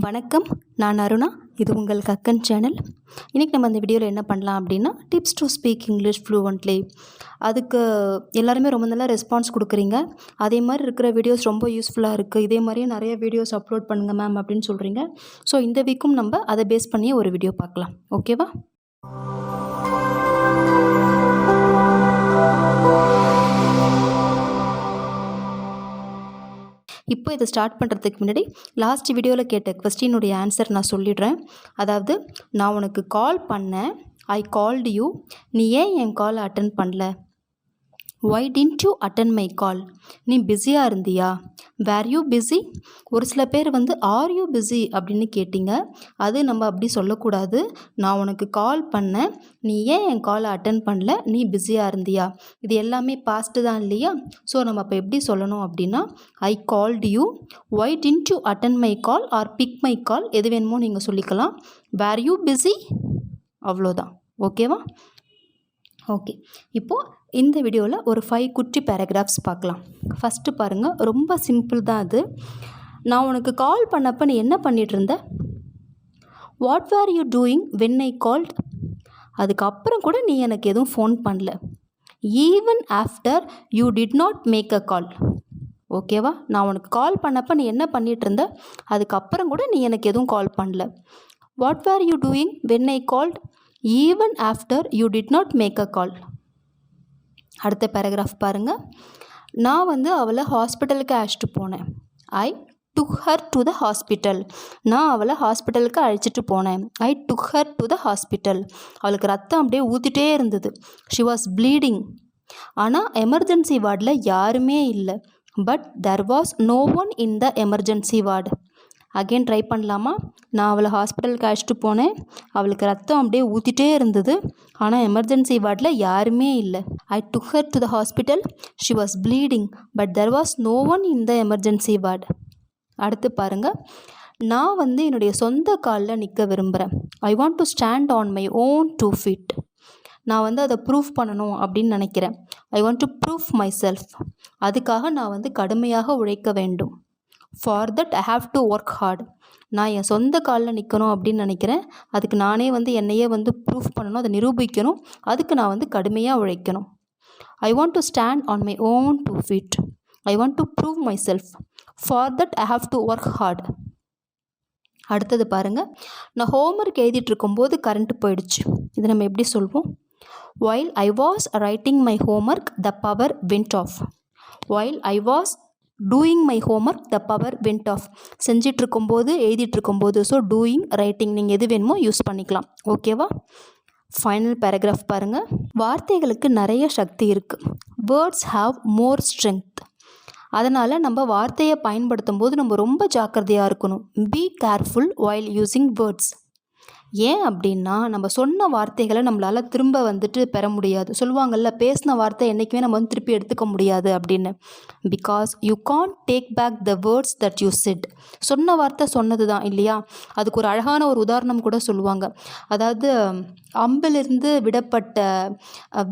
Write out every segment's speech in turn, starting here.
வணக்கம், நான் அருணா. இது உங்கள் கக்கன் சேனல். இன்றைக்கி நம்ம அந்த வீடியோவில் என்ன பண்ணலாம் அப்படின்னா, tips to speak English fluently. அதுக்கு எல்லாருமே ரொம்ப நல்லா ரெஸ்பான்ஸ் கொடுக்குறீங்க. அதே மாதிரி இருக்கிற வீடியோஸ் ரொம்ப யூஸ்ஃபுல்லாக இருக்குது, இதே மாதிரியே நிறைய வீடியோஸ் அப்லோட் பண்ணுங்கள் மேம் அப்படின்னு சொல்கிறீங்க. ஸோ இந்த வீக்கும் நம்ம அதை பேஸ் பண்ணியே ஒரு வீடியோ பார்க்கலாம். ஓகேவா? இப்போ இதை ஸ்டார்ட் பண்ணுறதுக்கு முன்னாடி லாஸ்ட் வீடியோவில் கேட்ட கொஸ்டினுடைய ஆன்சர் நான் சொல்லிடுறேன். அதாவது, நான் உனக்கு கால் பண்ணேன், ஐ கால்டு யூ, நீ ஏன் என் காலை அட்டன் பண்ணல? Why didn't you attend my call, நீ பிஸியாக இருந்தியா? Where you busy? ஒரு சில பேர் ஆர் யூ பிஸி அப்படின்னு கேட்டிங்க. அது நம்ம அப்படி சொல்லக்கூடாது. நான் உனக்கு கால் பண்ணேன், நீ ஏன் என் காலை அட்டன் பண்ணல, நீ பிஸியாக இருந்தியா? இது எல்லாமே பாஸ்ட்டு தான் இல்லையா? ஸோ நம்ம அப்போ எப்படி சொல்லணும் அப்படின்னா, I called you, why didn't you attend my call or pick my call, எது வேணுமோ நீங்கள் சொல்லிக்கலாம். வேர் யூ பிஸி, அவ்வளோதான். ஓகேவா? ஓகே, இப்போது இந்த வீடியோவில் ஒரு 5 குட்டி பேராகிராஃப்ஸ் பார்க்கலாம். ஃபஸ்ட்டு பாருங்கள், ரொம்ப சிம்பிள் தான் அது. நான் உனக்கு கால் பண்ணப்போ நீ என்ன பண்ணிகிட்டு இருந்த? What were you doing when I called? அதுக்கப்புறம் கூட நீ எனக்கு எதுவும் ஃபோன் பண்ணல. Even after you did not make a call. ஓகேவா? நான் உனக்கு கால் பண்ணப்போ நீ என்ன பண்ணிகிட்டு இருந்த? அதுக்கப்புறம் கூட நீ எனக்கு எதுவும் கால் பண்ணல. What were you doing when I called? Even after you did not make a call. அடுத்த பேராகிராஃப் பாருங்கள். நான் அவளை ஹாஸ்பிட்டலுக்கு அழைச்சிட்டு போனேன். I took her to the hospital. நான் அவளை ஹாஸ்பிட்டலுக்கு அழைச்சிட்டு போனேன். I took her to the hospital. அவளுக்கு ரத்தம் அப்படியே ஊற்றிட்டே இருந்தது. She was bleeding. ஆனால் எமர்ஜென்சி வார்டில் யாருமே இல்லை. But there was no one in the emergency ward. Again try பண்ணலாமா? நான் அவளை ஹாஸ்பிட்டலுக்கு அழைச்சிட்டு போனேன், அவளுக்கு ரத்தம் அப்படியே ஊற்றிட்டே இருந்தது, ஆனால் எமர்ஜென்சி வார்டில் யாருமே இல்லை. I took her to the hospital, she was bleeding, but there was no one in the emergency ward. அடுத்து பாருங்கள். நான் என்னுடைய சொந்த காலில் நிற்க விரும்புகிறேன். I want to stand on my own 2 feet. நான் அதை ப்ரூஃப் பண்ணணும் அப்படின்னு நினைக்கிறேன். I want to proof my self. அதுக்காக நான் கடுமையாக உழைக்க வேண்டும். For that I have to work hard. நான் என் சொந்த காலில் நிற்கணும் அப்படின்னு நினைக்கிறேன். அதுக்கு நானே என்னையே ப்ரூஃப் பண்ணணும், அதை நிரூபிக்கணும். அதுக்கு நான் கடுமையாக உழைக்கணும். ஐ want to stand on my own 2 feet. I want to prove my self. For that I have to work heart. அடுத்தது பாருங்கள். நான் ஹோம்ஒர்க் எழுதிட்டு இருக்கும்போது கரண்ட் போயிடுச்சு. இதை நம்ம எப்படி சொல்வோம்? while I was writing my homework the power went off. while I was doing my homework the power went off. செஞ்சிட்டு இருக்கும்போது, எழுதிட்டு இருக்கும்போது. ஸோ டூயிங், ரைட்டிங், நீங்கள் எது வேணுமோ யூஸ் பண்ணிக்கலாம். ஓகேவா? ஃபைனல் பேராகிராஃப் பாருங்கள். வார்த்தைகளுக்கு நிறைய சக்தி இருக்குது. Words have more strength. அதனால் நம்ம வார்த்தையை பயன்படுத்தும் போது நம்ம ரொம்ப ஜாக்கிரதையாக இருக்கணும். Be careful while using words. ஏன் அப்படின்னா, நம்ம சொன்ன வார்த்தைகளை நம்மளால் திரும்ப பெற முடியாது. சொல்லுவாங்கள்ல, பேசின வார்த்தை என்றைக்குமே நம்ம திருப்பி எடுத்துக்க முடியாது அப்படின்னு. Because you can't take back the words that you said. சொன்ன வார்த்தை சொன்னது தான் இல்லையா? அதுக்கு ஒரு அழகான ஒரு உதாரணம் கூட சொல்லுவாங்க. அதாவது, அம்பிலிருந்து விடப்பட்ட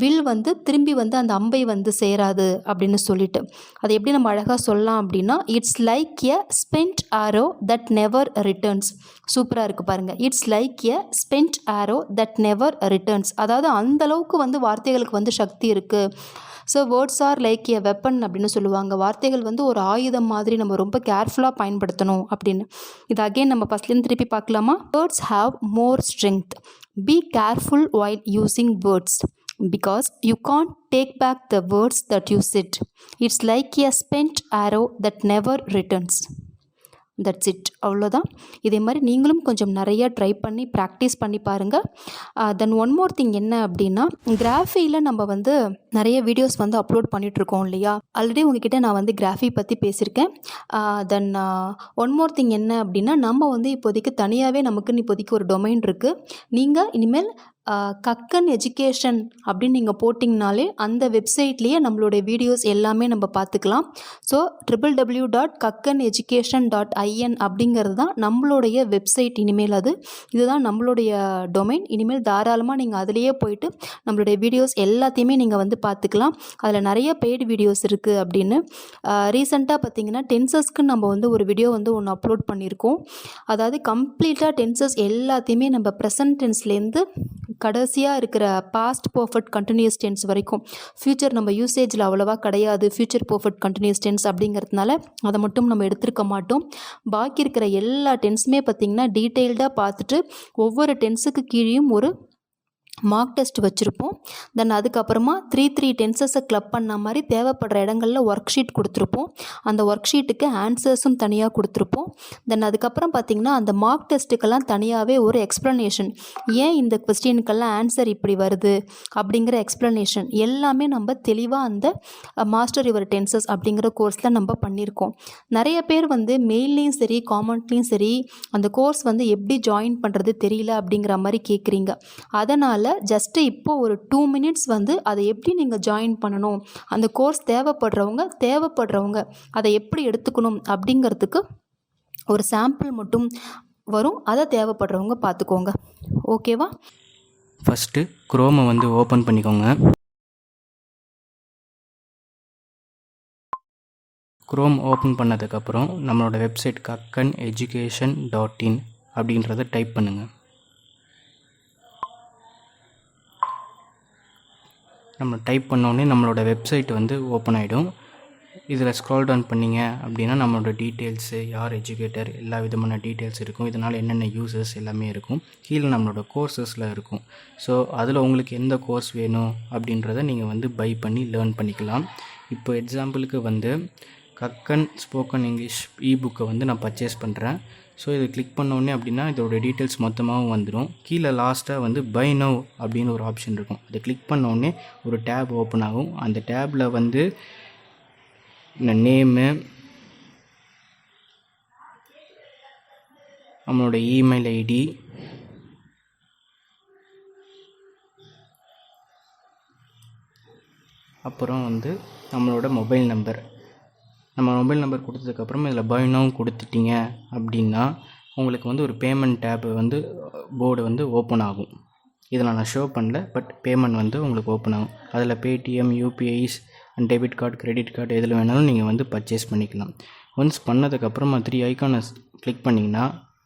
வில் திரும்பி அந்த அம்பை சேராது அப்படின்னு சொல்லிட்டு. அதை எப்படி நம்ம அழகாக சொல்லலாம் அப்படின்னா, it's like a spent arrow that never returns. சூப்பராக இருக்குது பாருங்கள். It's like a spent arrow that never returns. அதாவது அந்தளவுக்கு வார்த்தைகளுக்கு சக்தி இருக்குது. So words are like a weapon அப்படின்னு சொல்லுவாங்க. வார்த்தைகள் ஒரு ஆயுதம் மாதிரி நம்ம ரொம்ப கேர்ஃபுல்லாக பயன்படுத்தணும் அப்படின்னு. இது அகெயின் நம்ம ஃபஸ்ட்லேருந்து திருப்பி பார்க்கலாமா? Words have more strength. Be careful while using words. because you can't take back the words that you said. It's like a spent arrow that never returns. That's it. அவ்வளோதான். இதே மாதிரி நீங்களும் கொஞ்சம் நிறையா ட்ரை பண்ணி ப்ராக்டிஸ் பண்ணி பாருங்கள். தென் one more thing என்ன அப்படின்னா, கிராஃபியில் நம்ம நிறைய வீடியோஸ் அப்லோட் பண்ணிகிட்ருக்கோம் இல்லையா? ஆல்ரெடி உங்ககிட்ட நான் கிராஃபி பற்றி பேசியிருக்கேன். தென் ஒன் மோர் திங் என்ன அப்படின்னா, நம்ம இப்போதைக்கு தனியாகவே நமக்குன்னு இப்போதைக்கு ஒரு டொமைன் இருக்குது. நீங்கள் இனிமேல் கக்கன் எஜுகேஷன் அப்படின்னு நீங்கள் போட்டிங்கனாலே அந்த வெப்சைட்லேயே நம்மளுடைய வீடியோஸ் எல்லாமே நம்ம பார்த்துக்கலாம். ஸோ www.kakkaneducation.in அப்படிங்கிறது தான் நம்மளுடைய வெப்சைட். இனிமேல் இதுதான் நம்மளுடைய டொமைன். இனிமேல் தாராளமாக நீங்கள் அதிலேயே போயிட்டு நம்மளுடைய வீடியோஸ் எல்லாத்தையுமே நீங்கள் பார்த்துக்கலாம். அதில் நிறைய பெய்டு வீடியோஸ் இருக்குது அப்படின்னு. ரீசெண்டாக பார்த்தீங்கன்னா டென்சஸ்க்கு நம்ம ஒரு வீடியோ ஒன்று அப்லோட் பண்ணியிருக்கோம். அதாவது கம்ப்ளீட்டாக டென்சஸ் எல்லாத்தையுமே நம்ம ப்ரெசன்ட் டென்ஸ்லேருந்து கடைசியாக இருக்கிற பாஸ்ட் பர்ஃபெக்ட் கண்டினியூஸ் டென்ஸ் வரைக்கும். ஃப்யூச்சர் நம்ம யூசேஜில் அவ்வளோவா கிடையாது. ஃப்யூச்சர் பர்ஃபெக்ட் கண்டினியூஸ் டென்ஸ் அப்படிங்கிறதுனால அதை மட்டும் நம்ம எடுத்துருக்க மாட்டோம். பாக்கி இருக்கிற எல்லா டென்ஸுமே பார்த்திங்கன்னா டீட்டெயில்டாக பார்த்துட்டு ஒவ்வொரு டென்ஸுக்கு கீழேயும் ஒரு மார்க் டெஸ்ட் வச்சுருப்போம். தென் அதுக்கப்புறமா 3 டென்சஸை கிளப் பண்ண மாதிரி தேவைப்படுற இடங்களில் ஒர்க் ஷீட் கொடுத்துருப்போம். அந்த ஒர்க் ஷீட்டுக்கு ஆன்சர்ஸும் தனியாக கொடுத்துருப்போம். தென் அதுக்கப்புறம் பார்த்திங்கன்னா அந்த மார்க் டெஸ்ட்டுக்கெல்லாம் தனியாகவே ஒரு எக்ஸ்ப்ளனேஷன், ஏன் இந்த கொஸ்டினுக்கெல்லாம் ஆன்சர் இப்படி வருது அப்படிங்கிற எக்ஸ்ப்ளனேஷன் எல்லாமே நம்ம தெளிவாக அந்த மாஸ்டர் யுவர் டென்சஸ் அப்படிங்கிற கோர்ஸில் நம்ம பண்ணியிருக்கோம். நிறைய பேர் மெயில்லையும் சரி காமெண்ட்லேயும் சரி அந்த கோர்ஸ் எப்படி ஜாயின் பண்ணுறது தெரியல அப்படிங்கிற மாதிரி கேட்குறீங்க. அதனால் ஜஸ்ட்டு இப்போ ஒரு 2 மினிட்ஸ் அதை எப்படி நீங்கள் ஜாயின் பண்ணணும், அந்த கோர்ஸ் தேவைப்படுறவங்க அதை எப்படி எடுத்துக்கணும் அப்படிங்கிறதுக்கு ஒரு சாம்பிள் மட்டும் வரும். அதை தேவைப்படுறவங்க பார்த்துக்கோங்க. ஓகேவா? ஃபஸ்ட்டு குரோமை ஓப்பன் பண்ணிக்கோங்க. குரோம் ஓப்பன் பண்ணதுக்கப்புறம் நம்மளோட வெப்சைட் kakkaneducation.in அப்படின்றத டைப் பண்ணுங்கள். நம்ம டைப் பண்ணோடனே நம்மளோட வெப்சைட் ஓப்பன் ஆகிடும். இதில் ஸ்க்ரால் டவுன் பண்ணிங்க அப்படின்னா நம்மளோட டீட்டெயில்ஸு, யார் எஜுகேட்டர், எல்லா விதமான டீட்டெயில்ஸ் இருக்கும். இதனால் என்னென்ன யூசர்ஸ் எல்லாமே இருக்கும். கீழே நம்மளோட கோர்சஸில் இருக்கும். ஸோ அதில் உங்களுக்கு எந்த கோர்ஸ் வேணும் அப்படின்றத நீங்கள் பை பண்ணி லேர்ன் பண்ணிக்கலாம். இப்போ எக்ஸாம்பிளுக்கு கக்கன் ஸ்போக்கன் இங்கிலீஷ் இபுக்கை நான் பர்ச்சேஸ் பண்ணுறேன். ஸோ இதை கிளிக் பண்ணோடனே அப்படின்னா இதோட டீட்டெயில்ஸ் மொத்தமாகவும் வந்துடும். கீழே லாஸ்ட்டாக பை நவ் அப்படின்னு ஒரு ஆப்ஷன் இருக்கும். அதை கிளிக் பண்ணோடனே ஒரு டேப் ஓப்பன் ஆகும். அந்த டேப்பில் நேமு, நம்மளோட இமெயில் ஐடி, அப்புறம் நம்மளோட மொபைல் நம்பர். நம்ம மொபைல் நம்பர் கொடுத்ததுக்கப்புறம் இதில் பை நவ் கொடுத்துட்டிங்க அப்படின்னா உங்களுக்கு ஒரு பேமெண்ட் டேப் போர்டு ஓப்பன் ஆகும். இதில் நான் ஷோ பண்ணல, பட் பேமெண்ட் உங்களுக்கு ஓப்பன் ஆகும். அதில் Paytm, UPIs and debit card, credit card எதில் வேணாலும் நீங்கள் பர்ச்சேஸ் பண்ணிக்கலாம். ஒன்ஸ் பண்ணதுக்கப்புறமா 3 ஐக்கானை கிளிக் பண்ணிங்கன்னா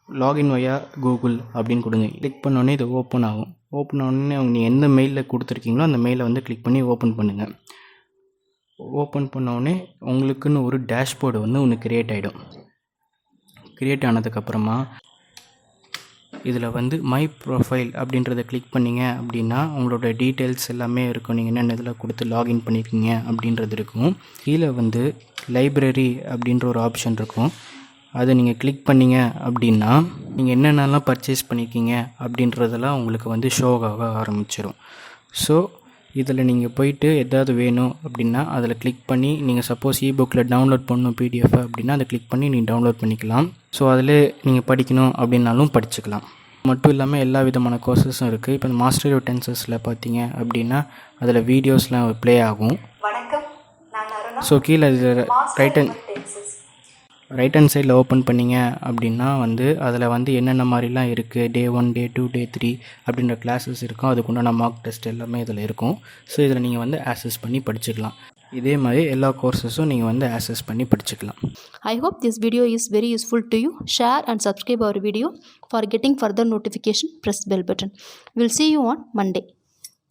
லாகின் வயா கூகுள் அப்படின்னு கொடுங்க. கிளிக் பண்ணோடனே இது ஓப்பன் ஆகும். ஓப்பன் ஆனோடனே நீங்கள் எந்த மெயிலில் கொடுத்துருக்கீங்களோ அந்த மெயிலை கிளிக் பண்ணி ஓப்பன் பண்ணுங்கள். ஓப்பன் பண்ணோடனே உங்களுக்குன்னு ஒரு டேஷ்போர்டு ஒன்று க்ரியேட் ஆகிடும். க்ரியேட் ஆனதுக்கப்புறமா இதில் மை ப்ரொஃபைல் அப்படின்றத கிளிக் பண்ணிங்க அப்படின்னா உங்களோட டீட்டெயில்ஸ் எல்லாமே இருக்கும். நீங்கள் என்னென்ன இதில் கொடுத்து லாகின் பண்ணியிருக்கீங்க அப்படின்றது இருக்கும். கீழே லைப்ரரி அப்படின்ற ஒரு ஆப்ஷன் இருக்கும். அதை நீங்கள் கிளிக் பண்ணிங்க அப்படின்னா நீங்கள் என்னென்னலாம் பர்ச்சேஸ் பண்ணியிருக்கீங்க அப்படின்றதெல்லாம் உங்களுக்கு ஷோ ஆக ஆரம்பிச்சிடும். ஸோ இதில் நீங்கள் போயிட்டு எதாவது வேணும் அப்படின்னா அதில் கிளிக் பண்ணி நீங்கள் சப்போஸ் இபுக்கில் டவுன்லோட் பண்ணணும் பிடிஎஃப் அப்படின்னா அதை கிளிக் பண்ணி நீங்கள் டவுன்லோட் பண்ணிக்கலாம். ஸோ அதில் நீங்கள் படிக்கணும் அப்படின்னாலும் படிச்சுக்கலாம். மட்டும் இல்லாமல் எல்லா விதமான கோர்சஸும் இருக்குது. இப்போ இந்த மாஸ்டர் யுவர் டென்சஸில் பார்த்தீங்க அப்படின்னா அதில் வீடியோஸ்லாம் ப்ளே ஆகும். ஸோ கீழே இது ரைட் ஹேண்ட் சைடில் ஓப்பன் பண்ணிங்க அப்படின்னா அதில் என்னென்ன மாதிரிலாம் இருக்குது, Day 1, Day 2, Day 3 அப்படின்ற கிளாஸஸ் இருக்கும். அதுக்குண்டான மார்க் டெஸ்ட் எல்லாமே இதில் இருக்கும். ஸோ இதில் நீங்கள் ஆக்சஸ் பண்ணி படிச்சுக்கலாம். இதே மாதிரி எல்லா கோர்சஸும் நீங்கள் ஆக்சஸ் பண்ணி படிச்சுக்கலாம். I hope this video is very useful to you. Share and subscribe our video. For getting further notification, press bell button. We'll see you on Monday.